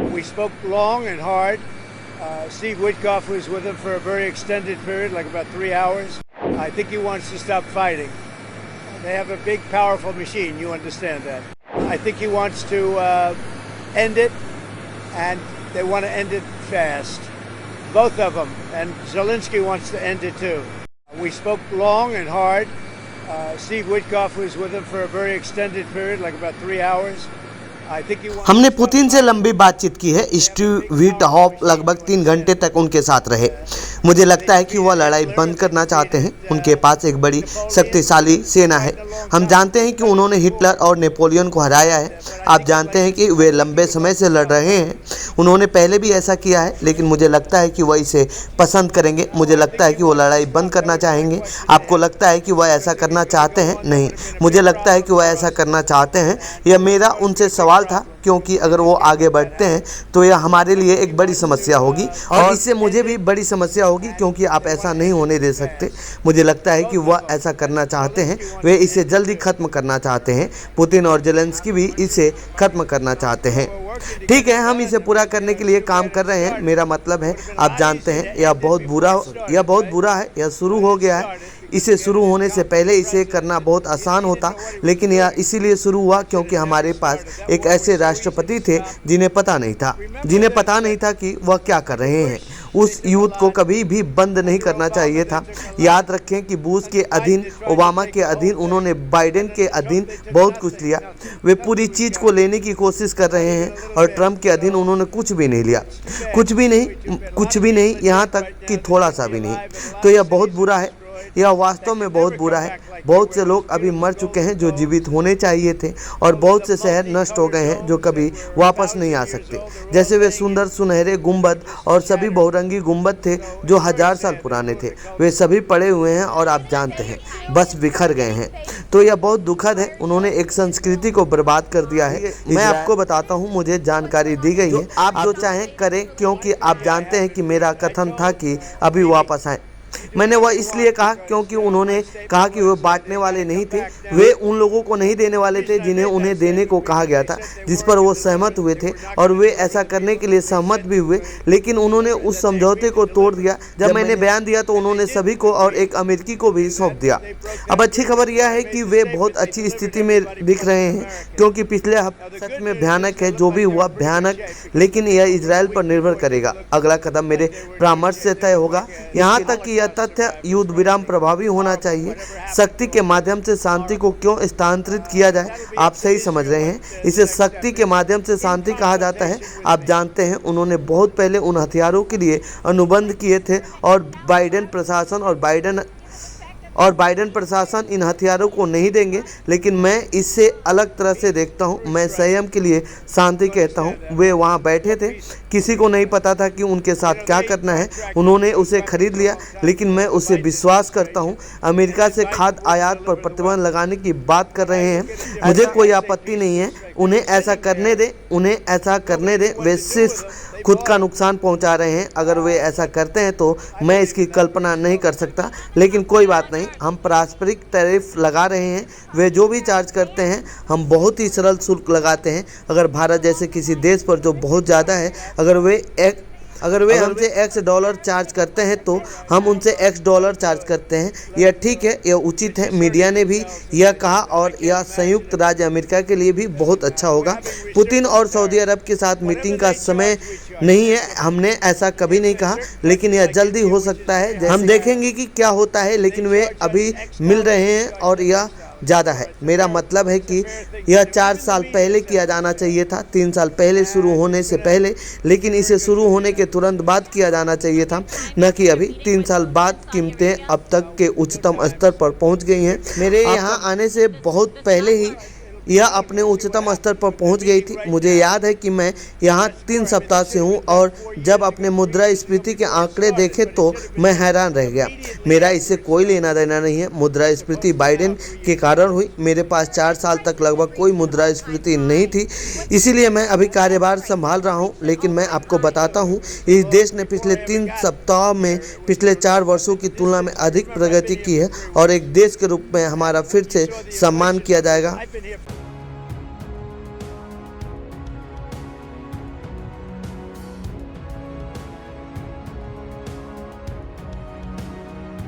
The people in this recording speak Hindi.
We spoke long and hard. Steve Witkoff was with him for a very extended period, like about 3 hours. I think he wants to stop fighting. They have a big, powerful machine. You understand that. I think he wants to end it, and they want to end it fast. Both of them. And Zelensky wants to end it too. We spoke long and hard. Steve Witkoff was with him for a very extended period, like about 3 hours. हमने पुतिन से लंबी बातचीत की है। स्टीव विटहॉफ लगभग 3 घंटे तक उनके साथ रहे। मुझे लगता है कि वह लड़ाई बंद करना चाहते हैं। उनके पास एक बड़ी शक्तिशाली सेना है। हम जानते हैं कि उन्होंने हिटलर और नेपोलियन को हराया है। आप जानते हैं कि वे लंबे समय से लड़ रहे हैं। उन्होंने पहले भी ऐसा किया है, लेकिन मुझे लगता है कि वह इसे पसंद करेंगे। मुझे लगता है कि वो लड़ाई बंद करना चाहेंगे। आपको लगता है कि वह ऐसा करना चाहते हैं? नहीं, मुझे लगता है कि वह ऐसा करना चाहते हैं। यह मेरा उनसे सवाल था, क्योंकि अगर वो आगे बढ़ते हैं तो यह हमारे लिए एक बड़ी समस्या होगी और इससे मुझे भी बड़ी समस्या होगी, क्योंकि आप ऐसा नहीं होने दे सकते। मुझे लगता है कि वह ऐसा करना चाहते हैं। वे इसे जल्दी ख़त्म करना चाहते हैं। पुतिन और जेलेंस्की भी इसे ख़त्म करना चाहते हैं। ठीक है, हम इसे पूरा करने के लिए काम कर रहे हैं। मेरा मतलब है, आप जानते हैं, यह बहुत बुरा है। यह शुरू हो गया है। इसे शुरू होने से पहले इसे करना बहुत आसान होता, लेकिन यह इसीलिए शुरू हुआ क्योंकि हमारे पास एक ऐसे राष्ट्रपति थे जिन्हें पता नहीं था कि वह क्या कर रहे हैं। उस युद्ध को कभी भी बंद नहीं करना चाहिए था। याद रखें कि बुश के अधीन, ओबामा के अधीन, उन्होंने बाइडेन के अधीन बहुत कुछ लिया। वे पूरी चीज़ को लेने की कोशिश कर रहे हैं, और ट्रंप के अधीन उन्होंने कुछ भी नहीं लिया। कुछ भी नहीं, यहाँ तक कि थोड़ा सा भी नहीं। तो यह बहुत बुरा है। यह वास्तव में बहुत बुरा है। बहुत से लोग अभी मर चुके हैं जो जीवित होने चाहिए थे, और बहुत से शहर नष्ट हो गए हैं जो कभी वापस नहीं आ सकते। जैसे वे सुंदर सुनहरे गुंबद और सभी बहुरंगी गुंबद थे जो 1000 साल पुराने थे। वे सभी पड़े हुए हैं और आप जानते हैं, बस बिखर गए हैं। तो यह बहुत दुखद है। उन्होंने एक संस्कृति को बर्बाद कर दिया है। मैं आपको बताता हूँ, मुझे जानकारी दी गई है। आप जो चाहें करें, क्योंकि आप जानते हैं कि मेरा कथन था कि अभी वापस आए। मैंने वह इसलिए कहा क्योंकि उन्होंने कहा कि वे बांटने वाले नहीं थे। वे उन लोगों को नहीं देने वाले थे जिन्हें उन्हें देने को कहा गया था, जिस पर वो सहमत हुए थे, और वे ऐसा करने के लिए सहमत भी हुए। लेकिन उन्होंने उस समझौते को तोड़ दिया। जब मैंने बयान दिया तो उन्होंने सभी को और एक अमेरिकी को भी सौंप दिया। अब अच्छी खबर यह है कि वे बहुत अच्छी स्थिति में दिख रहे हैं, क्योंकि पिछले हफ्ते सच में भयानक है। जो भी हुआ भयानक, लेकिन यह इजराइल पर निर्भर करेगा। अगला कदम मेरे परामर्श से तय होगा। यहाँ तक कि यह तथ्य युद्ध विराम प्रभावी होना चाहिए। शक्ति के माध्यम से शांति को क्यों स्थानांतरित किया जाए? आप सही समझ रहे हैं, इसे शक्ति के माध्यम से शांति कहा जाता है। आप जानते हैं, उन्होंने बहुत पहले उन हथियारों के लिए अनुबंध किए थे, और बाइडेन प्रशासन इन हथियारों को नहीं देंगे। लेकिन मैं इससे अलग तरह से देखता हूं। मैं संयम के लिए शांति कहता हूं। वे वहां बैठे थे, किसी को नहीं पता था कि उनके साथ क्या करना है। उन्होंने उसे खरीद लिया, लेकिन मैं उसे विश्वास करता हूं। अमेरिका से खाद्य आयात पर प्रतिबंध लगाने की बात कर रहे हैं। मुझे कोई आपत्ति नहीं है। उन्हें ऐसा करने दें। वे सिर्फ खुद का नुकसान पहुंचा रहे हैं। अगर वे ऐसा करते हैं तो मैं इसकी कल्पना नहीं कर सकता, लेकिन कोई बात नहीं। हम पारस्परिक टैरिफ लगा रहे हैं। वे जो भी चार्ज करते हैं, हम बहुत ही सरल शुल्क लगाते हैं। अगर भारत जैसे किसी देश पर जो बहुत ज़्यादा है, अगर वे हमसे $X चार्ज करते हैं तो हम उनसे $X चार्ज करते हैं। यह ठीक है, यह उचित है। मीडिया ने भी यह कहा, और यह संयुक्त राज्य अमेरिका के लिए भी बहुत अच्छा होगा। पुतिन और सऊदी अरब के साथ मीटिंग का समय नहीं है, हमने ऐसा कभी नहीं कहा, लेकिन यह जल्दी हो सकता है। हम देखेंगे कि क्या होता है, लेकिन वे अभी मिल रहे हैं और यह ज़्यादा है। मेरा मतलब है कि यह 4 साल पहले किया जाना चाहिए था, 3 साल पहले शुरू होने से पहले, लेकिन इसे शुरू होने के तुरंत बाद किया जाना चाहिए था, न कि अभी। 3 साल बाद कीमतें अब तक के उच्चतम स्तर पर पहुंच गई हैं। मेरे यहाँ आने से बहुत पहले ही यह अपने उच्चतम स्तर पर पहुंच गई थी। मुझे याद है कि मैं यहाँ 3 सप्ताह से हूँ, और जब अपने मुद्रास्फीति के आंकड़े देखे तो मैं हैरान रह गया। मेरा इससे कोई लेना देना नहीं है। मुद्रास्फीति बाइडेन के कारण हुई। मेरे पास 4 साल तक लगभग कोई मुद्रास्फीति नहीं थी, इसीलिए मैं अभी कार्यभार संभाल रहा हूँ। लेकिन मैं आपको बताता हूँ, इस देश ने पिछले 3 सप्ताह में पिछले 4 वर्षों की तुलना में अधिक प्रगति की है, और एक देश के रूप में हमारा फिर से सम्मान किया जाएगा।